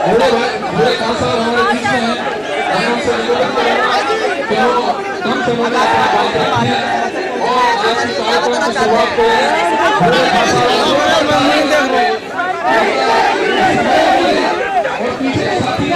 पूरे खासा हमारे बीच में हैं, हम उनसे निवेदन करेंगे कि वो कम समय में अपना बात रखें और आज के कार्यक्रम की शुरुआत करें। पूरे खासा और पीछे साथी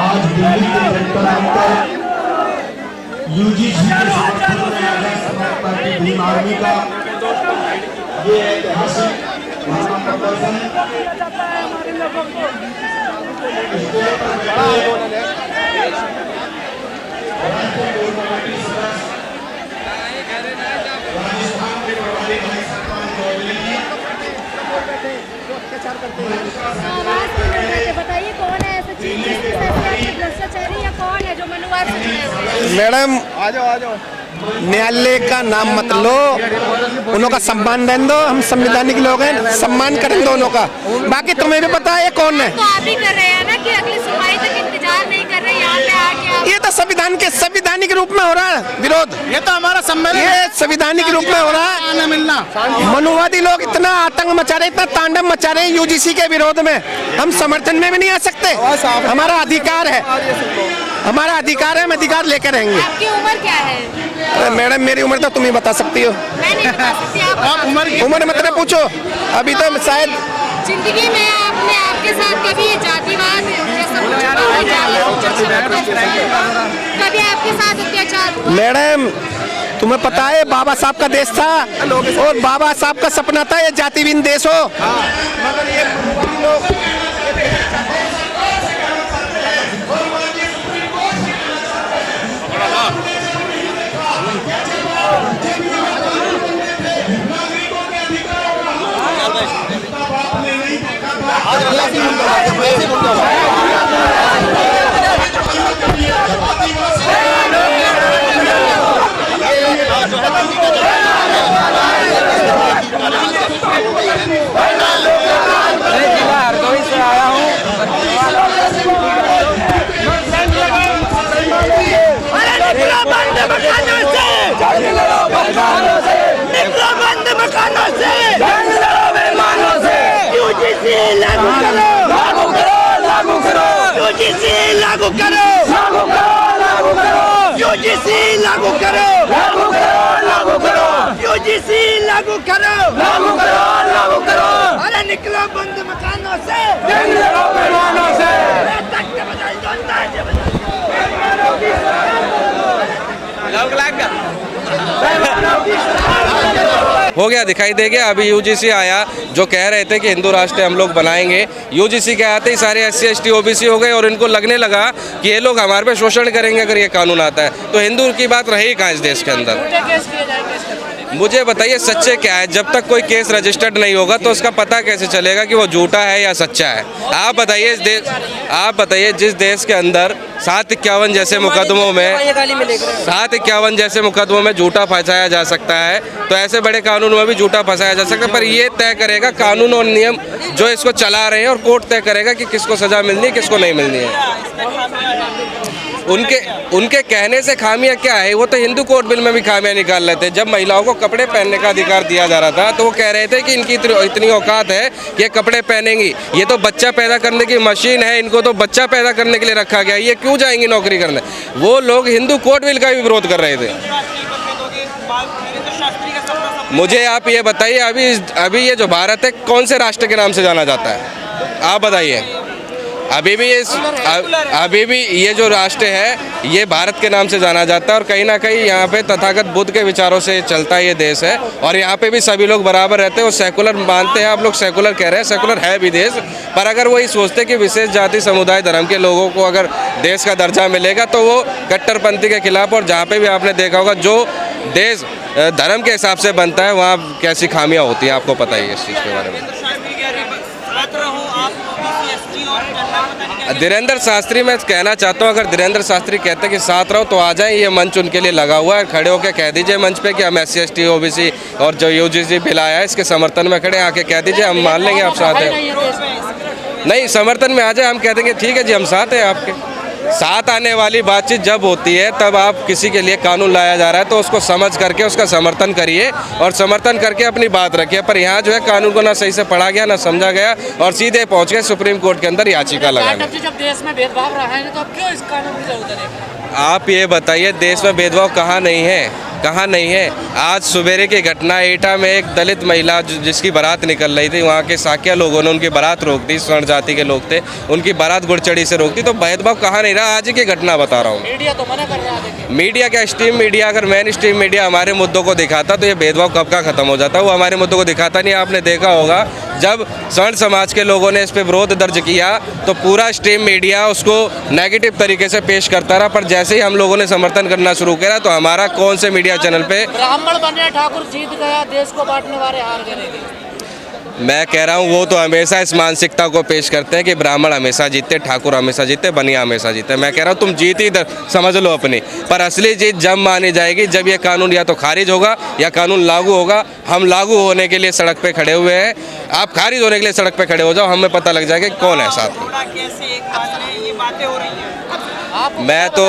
आज दिल्ली के जंतर मंतर यूजीसी के समर्थन में आजाद समाज पार्टी भीम आर्मी का ये ऐतिहासिक प्रदर्शन राजस्थान के प्रभारी भाई बताइए कौन है ऐसा चीज जिसकी सरकार भ्रष्टाचारी या कौन है जो मनुवाद से जुड़े हुए हैं? मैडम आ जाओ न्यायालय का नाम मत लो, उनका सम्मान दें दो। हम संवैधानिक लोग हैं, सम्मान करें दोनों का। बाकी तुम्हें भी पता है कौन है। तो आप ही कर रहे हैं ना कि अगली सुनवाई तक इंतजार नहीं कर रहे, यहाँ पे आके ये तो संविधानिक रूप में हो रहा है विरोध। ये तो हमारा सम्मेलन ये संविधानिक रूप में हो रहा है। मिलना मनुवादी लोग इतना आतंक मचा रहे, इतना तांडव मचा रहे हैं यूजीसी के विरोध में। हम समर्थन में भी नहीं आ सकते। हमारा अधिकार है, हमारा अधिकार है, हम अधिकार लेकर रहेंगे। आपकी उम्र क्या है? अरे मैडम मेरी उम्र तो तुम ही बता सकती हो। मैं नहीं बता सकती, आप उम्र मत ना पूछो। अभी तो शायद जिंदगी में आपने आपके साथ कभी जातिवाद जैसा कभी आपके साथ अत्याचार हुआ? मैडम तुम्हें पता है बाबा साहब का देश था और बाबा साहब का सपना था ये जातिहीन देश हो। मगर ये लोग लागू करो, यूजीसी लागू करो, यूजीसी लागू करो, अरे निकलो बंद मकानों से, हो गया, दिखाई दे गया। अभी यूजीसी आया जो कह रहे थे कि हिंदू राष्ट्र हम लोग बनाएंगे। यूजीसी के आते ही सारे SC ST OBC हो गए और इनको लगने लगा कि ये लोग हमारे पे शोषण करेंगे अगर ये कानून आता है। तो हिंदू की बात रही कहाँ इस देश के अंदर? मुझे बताइए सच्चे क्या है? जब तक कोई केस रजिस्टर्ड नहीं होगा तो उसका पता कैसे चलेगा कि वो झूठा है या सच्चा है? आप बताइए जिस देश के अंदर 751 जैसे मुकदमों में 751 जैसे मुकदमों में झूठा फंसाया जा सकता है, तो ऐसे बड़े कानून में भी झूठा फंसाया जा सकता है। पर ये तय करेगा कानून और नियम जो इसको चला रहे हैं, और कोर्ट तय करेगा कि किसको सजा मिलनी है किसको नहीं मिलनी है। उनके कहने से खामियां क्या है? वो तो हिंदू कोड बिल में भी खामियां निकाल रहे थे। जब महिलाओं को कपड़े पहनने का अधिकार दिया जा रहा था तो वो कह रहे थे कि इनकी इतनी औकात है कि ये कपड़े पहनेंगी, ये तो बच्चा पैदा करने की मशीन है, इनको तो बच्चा पैदा करने के लिए रखा गया, ये क्यों जाएंगी नौकरी करने? वो लोग हिंदू कोड बिल का भी विरोध कर रहे थे। मुझे आप ये बताइए, अभी ये जो भारत है कौन से राष्ट्र के नाम से जाना जाता है? आप बताइए। अभी भी ये जो राष्ट्र है ये भारत के नाम से जाना जाता है, और कहीं ना कहीं यहाँ पे तथागत बुद्ध के विचारों से चलता है ये देश है, और यहाँ पे भी सभी लोग बराबर रहते हैं। वो सेकुलर मानते हैं, आप लोग सेकुलर कह रहे हैं, सेकुलर है भी देश, पर अगर वही सोचते कि विशेष जाति समुदाय धर्म के लोगों को अगर देश का दर्जा मिलेगा तो वो कट्टरपंथी के खिलाफ, और जहाँ पे भी आपने देखा होगा जो देश धर्म के हिसाब से बनता है वहाँ कैसी खामियाँ होती हैं, आपको पता ही है इस चीज़ के बारे में। धीरेन्द्र शास्त्री, मैं कहना चाहता हूं, अगर धीरेन्द्र शास्त्री कहते हैं कि साथ रहो तो आ जाएं, ये मंच उनके लिए लगा हुआ है। खड़े होकर कह दीजिए मंच पे कि हम SC ST OBC और जो यूजीसी बिल आया है इसके समर्थन में खड़े, आके कह दीजिए हम मान लेंगे आप साथ हैं। नहीं, समर्थन में आ जाए, हम कह देंगे ठीक है जी हम साथ हैं आपके। साथ आने वाली बातचीत जब होती है तब आप किसी के लिए कानून लाया जा रहा है तो उसको समझ करके उसका समर्थन करिए और समर्थन करके अपनी बात रखिए। पर यहाँ जो है कानून को ना सही से पढ़ा गया ना समझा गया और सीधे पहुँच गए सुप्रीम कोर्ट के अंदर याचिका लगाने। जब देश में भेदभाव रहा है तो अब क्यों इस कानून की जरूरत है? आप ये बताइए देश में भेदभाव कहाँ नहीं है, कहाँ नहीं है? आज सवेरे की घटना एटा में एक दलित महिला जिसकी बारात निकल रही थी, वहाँ के साकिया लोगों ने उनकी बारात रोक दी, स्वर्ण जाति के लोग थे, उनकी बारात गुड़चड़ी से रोक दी। तो भेदभाव कहाँ नहीं रहा? आज ही की घटना बता रहा हूँ। मीडिया तो मना कर रहा है। मीडिया क्या, स्ट्रीम मीडिया, अगर मेन स्ट्रीम मीडिया हमारे मुद्दों को दिखाता तो ये भेदभाव कब का खत्म हो जाता। वो हमारे मुद्दों को दिखाता नहीं। आपने देखा होगा जब स्वर्ण समाज के लोगों ने इस पर विरोध दर्ज किया तो पूरा स्ट्रीम मीडिया उसको नेगेटिव तरीके से पेश करता रहा, पर जैसे ही हम लोगों ने समर्थन करना शुरू किया तो हमारा कौन से मीडिया चैनल पे ब्राह्मण बने ठाकुर जीत गया, देश को बांटने वाले हार गए। मैं कह रहा हूँ वो तो हमेशा इस मानसिकता को पेश करते हैं कि ब्राह्मण हमेशा जीते, ठाकुर हमेशा जीते, बनिया हमेशा जीते। मैं कह रहा हूँ तुम जीत ही समझ लो अपनी, पर असली जीत जब मानी जाएगी जब ये कानून या तो खारिज होगा या कानून लागू होगा। हम लागू होने के लिए सड़क पे खड़े हुए हैं, आप खारिज होने के लिए सड़क पे खड़े हो जाओ, हमें पता लग जाएगा कौन है साथ में। मैं तो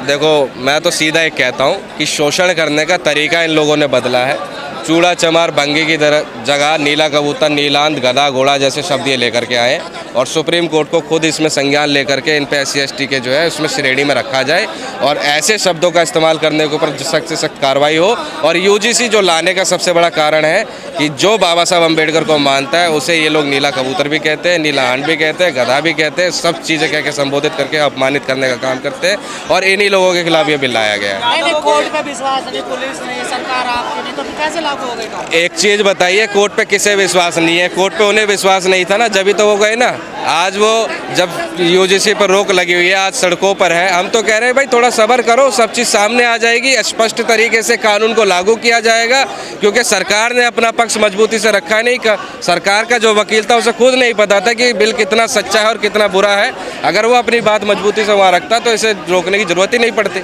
देखो, मैं तो सीधा एक कहता हूँ कि शोषण करने का तरीका इन लोगों ने बदला है। चूड़ा चमार भंगी की जगह नीला कबूतर, नीलांत, गधा, घोड़ा जैसे शब्द ये लेकर के आए और सुप्रीम कोर्ट को खुद इसमें संज्ञान लेकर के इन पे SC/ST के जो है उसमें श्रेणी में रखा जाए और ऐसे शब्दों का इस्तेमाल करने के ऊपर सख्त से सख्त कार्रवाई हो। और UGC जो लाने का सबसे बड़ा कारण है कि जो बाबा साहब अम्बेडकर को मानता है उसे ये लोग नीला कबूतर भी कहते हैं, नीला आंट भी कहते हैं, गधा भी कहते हैं, सब चीज़ें कह के संबोधित करके अपमानित करने का काम करते हैं और इन्हीं लोगों के खिलाफ ये बिल लाया गया है। कोर्ट पे विश्वास नहीं, पुलिस नहीं, सरकार आपकी नहीं, तो कैसे लागू हो गया? एक चीज़ बताइए, कोर्ट पे किसे विश्वास नहीं है? कोर्ट पे उन्हें विश्वास नहीं था ना, जब ही तो वो गए ना। आज वो जब UGC पर रोक लगी हुई है, आज सड़कों पर है, हम तो कह रहे हैं भाई थोड़ा सब्र करो, सब चीज़ सामने आ जाएगी, स्पष्ट तरीके से कानून को लागू किया जाएगा। क्योंकि सरकार ने अपना पक्ष मजबूती से रखा नहीं। सरकार का जो वकील था उसे खुद नहीं पता था कि बिल कितना सच्चा है और कितना बुरा है। अगर वो अपनी बात मजबूती से वहाँ रखता तो इसे रोकने की जरूरत ही नहीं पड़ती।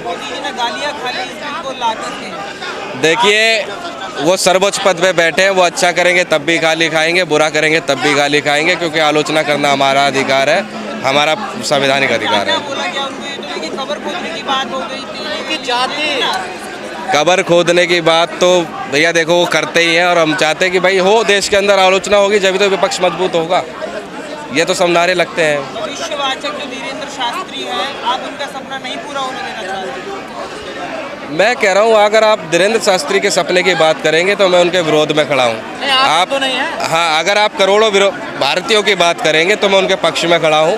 देखिए, वो सर्वोच्च पद पे बैठे हैं, वो अच्छा करेंगे तब भी गाली खाएंगे, बुरा करेंगे तब भी गाली खाएंगे, क्योंकि आलोचना करना हमारा अधिकार है, हमारा संवैधानिक अधिकार है। कबर खोदने की बात तो भैया देखो वो करते ही हैं और हम चाहते हैं कि भाई हो, देश के अंदर आलोचना होगी जब तो विपक्ष मजबूत होगा। ये तो सब नारे लगते हैं। भविष्यवाचक जो धीरेन्द्र शास्त्री है, आप उनका सपना नहीं पूरा होने देना चाहते? मैं कह रहा हूँ अगर आप धीरेन्द्र शास्त्री के सपने की बात करेंगे तो मैं उनके विरोध में खड़ा हूँ। आप तो नहीं है? हाँ, अगर आप करोड़ों भारतीयों की बात करेंगे तो मैं उनके पक्ष में खड़ा हूँ।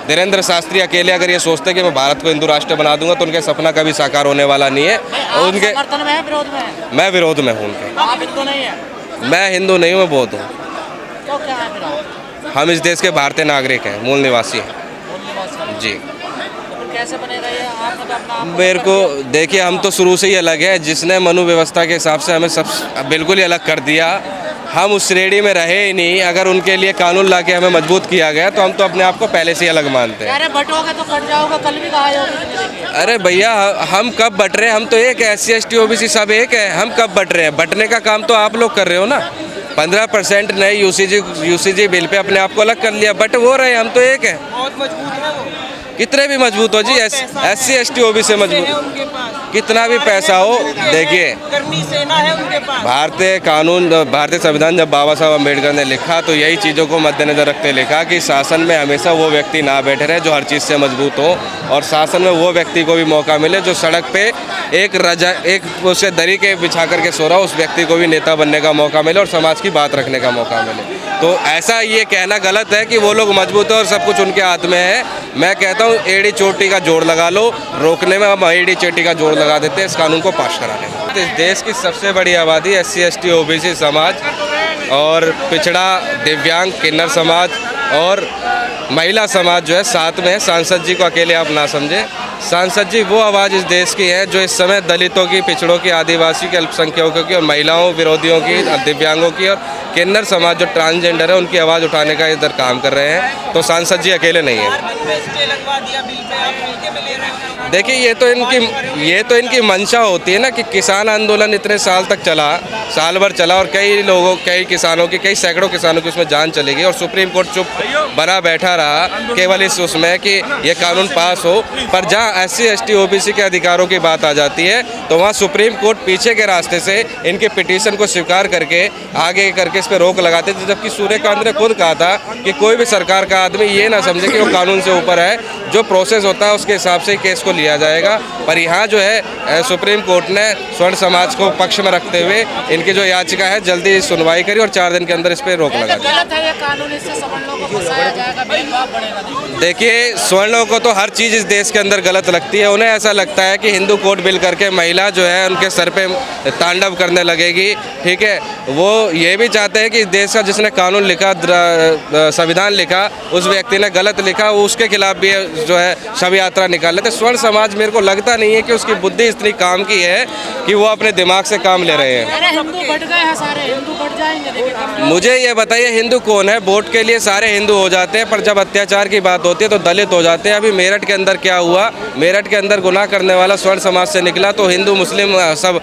धीरेन्द्र शास्त्री अकेले अगर ये सोचते कि मैं भारत को हिंदू राष्ट्र बना दूंगा तो उनके सपना कभी साकार होने वाला नहीं है। उनके समर्थन में है, विरोध में है? मैं विरोध में हूँ उनके। आप हिंदू नहीं है? मैं हिंदू नहीं हूँ, मैं बौद्ध हूँ। तो क्या है फिर आप? हम इस देश के भारतीय नागरिक हैं, मूल निवासी हैं जी। कैसे बनेगा ये? आपने तो अपना मेरे को देखिए, हम तो शुरू से ही अलग है। जिसने मनु व्यवस्था के हिसाब से हमें सब बिल्कुल ही अलग कर दिया, हम उस श्रेणी में रहे ही नहीं। अगर उनके लिए कानून लाके हमें मजबूत किया गया तो हम तो अपने आप को पहले से ही अलग मानते हैं। अरे बटोगे तो कट जाओगे, कल भी कहा जाओगे। अरे भैया, हम कब बट रहे हैं? हम तो एक है, SC/ST OBC सब एक है। हम कब बट रहे हैं? बटने का काम तो आप लोग कर रहे हो ना। 15% नए UCG बिल पे अपने आप को अलग कर लिया, बट वो रहे, हम तो एक है। बहुत मजबूत है वो। कितने भी मजबूत हो जी, SC/ST OBC से मजबूत, कितना भी पैसा हो। देखिए, कर्मी सेना है उनके पास। भारतीय संविधान जब बाबा साहब अम्बेडकर ने लिखा तो यही चीज़ों को मद्देनजर रखते लिखा कि शासन में हमेशा वो व्यक्ति ना बैठे रहे जो हर चीज़ से मजबूत हो, और शासन में वो व्यक्ति को भी मौका मिले जो सड़क पे एक उसे दरी के बिछा करके सो रहा हो, उस व्यक्ति को भी नेता बनने का मौका मिले और समाज की बात रखने का मौका मिले। तो ऐसा ये कहना गलत है कि वो लोग मजबूत है और सब कुछ उनके हाथ में है। मैं कहता हूँ एड़ी चोटी का जोड़ लगा लो, रोकने में हम एड़ी चोटी का जोड़ लगा देते हैं इस कानून को पास कराने में। इस देश की सबसे बड़ी आबादी SC/ST OBC समाज और पिछड़ा, दिव्यांग, किन्नर समाज और महिला समाज जो है साथ में है। सांसद जी को अकेले आप ना समझे। सांसद जी वो आवाज़ इस देश की है जो इस समय दलितों की, पिछड़ों की, आदिवासी के, अल्पसंख्यकों की और महिलाओं विरोधियों की, दिव्यांगों की और किन्नर समाज जो ट्रांसजेंडर है उनकी आवाज़ उठाने का इधर काम कर रहे हैं। तो सांसद जी अकेले नहीं है। देखिए, ये तो इनकी मंशा होती है ना कि किसान आंदोलन इतने साल तक चला, साल भर चला और कई किसानों की, कई सैकड़ों किसानों की उसमें जान चली गई और सुप्रीम कोर्ट चुप बना बैठा रहा केवल इस उसमें कि ये कानून पास हो, पर जहाँ SC ST OBC के अधिकारों की बात आ जाती है तो वहाँ सुप्रीम कोर्ट पीछे के रास्ते से इनके पिटीशन को स्वीकार करके आगे करके इस पर रोक लगाते थे, जबकि सूर्यकांत ने खुद कहा था कि कोई भी सरकार का आदमी ये ना समझे कि वो कानून से ऊपर है, जो प्रोसेस होता है उसके हिसाब से केस को लिया जाएगा। पर यहाँ जो है सुप्रीम कोर्ट ने स्वर्ण समाज को पक्ष में रखते हुए इनकी जो याचिका है जल्दी सुनवाई करी और 4 दिन के अंदर इस पर रोक लगा दी। गलत है ये कानून, इससे सवर्णों को फंसाया जाएगा, भेदभाव बढ़ेगा। देखिए, स्वर्णों को तो हर चीज़ इस देश के अंदर गलत लगती है। उन्हें ऐसा लगता है कि हिंदू कोड बिल करके महिला जो है उनके सर पे तांडव करने लगेगी, ठीक है। वो ये भी चाहते हैं कि देश का जिसने कानून लिखा, संविधान लिखा, उस व्यक्ति ने गलत लिखा, वो उसके खिलाफ भी जो है शव यात्रा निकाल लेते। स्वर्ण समाज मेरे को लगता नहीं है कि उसकी बुद्धि इतनी काम की है कि वो अपने दिमाग से काम ले रहे हैं। अरे हिंदू बढ़ गए हैं, सारे हिंदू बढ़ जाएंगे। देखिए मुझे ये बताइए, हिंदू कौन है? वोट के लिए सारे हिंदू हो जाते हैं, पर जब अत्याचार की बात होती है तो दलित हो जाते हैं। अभी मेरठ के अंदर क्या हुआ? मेरठ के अंदर गुनाह करने वाला स्वर्ण समाज से निकला तो हिंदू मुस्लिम सब